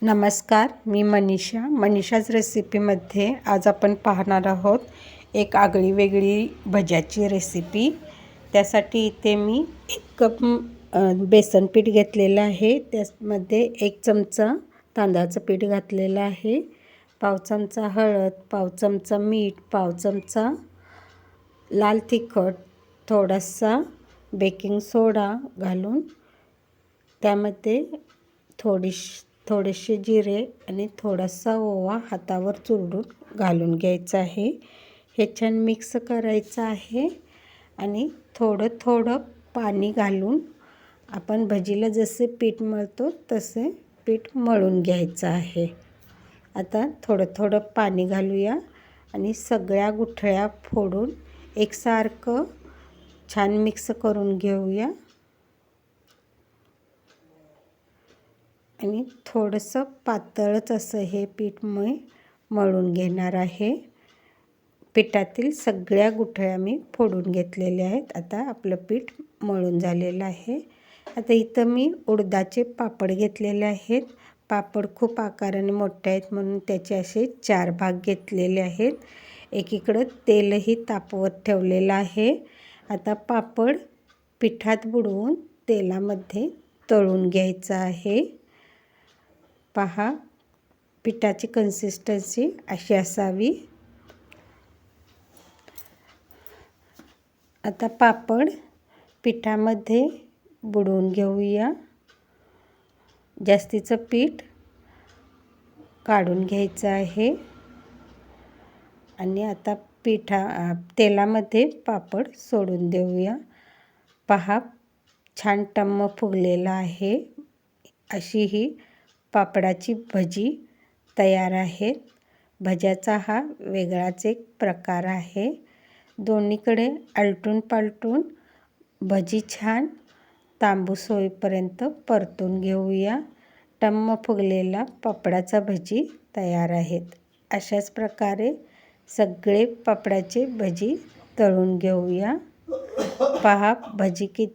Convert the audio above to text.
नमस्कार, मी मनीषाज रेसिपीमध्ये आज आपण पाहणार आहोत एक आगळी वेगळी भज्याची रेसिपी। त्यासाठी इथे मी 1 कप बेसन पीठ घेतलेलं आहे। त्यामध्ये 1 चमचा तांदळाचं पीठ घातलेलं आहे, पाव चमचा हळद, पाव चमचा मीठ, पाव चमचा लाल तिखट, थोडासा बेकिंग सोडा घालून त्यामध्ये थोडेसे जिरे आणि थोडासा ओवा हातावर चुरडून घालून घ्यायचं आहे। हे छान मिक्स करायचं आहे आणि थोडं पाणी घालून आपण भजीला जसे पीठ मळतो तसे पीठ मळून घ्यायचं आहे। आता थोडं पाणी घालूया आणि सगळ्या गुठळ्या फोडून एकसारखं छान मिक्स करून घेऊया आणि थोडंसं पातळच असं हे पीठ मी मळून घेणार आहे। पिठातील सगळ्या गुठळ्या मी फोडून घेतलेल्या आहेत। आता आपलं पीठ मळून झालेलं आहे। आता इथं मी उडदाचे पापड घेतलेले आहेत। पापड खूप आकाराने मोठे आहेत म्हणून त्याचे असे 4 भाग घेतलेले आहेत। एकीकडं तेलही तापवत ठेवलेलं आहे। आता पापड पिठात बुडवून तेलामध्ये तळून घ्यायचं आहे। पहा, पिठाची कन्सिस्टन्सी अशी असावी। आता पापड पिठामध्ये बुडवून घेऊया। जास्तीचं पीठ काढून घ्यायचं आहे आणि आता तेलामध्ये पापड सोडून देऊया। पहा, छान टम्म फुगलेला आहे। अशी ही पापडाची भजी तयार आहे। भज्याचा हा वेगळाच एक प्रकार आहे। दोन्हीकडे आलटून पालटून भजी छान तांबूस होईपर्यंत परतून घेऊया। टम्म फुगलेला पापडाचा भजी तयार आहेत। अशाच प्रकारे सगळे पापडाचे भजी तळून घेऊया। पहा, भजी किती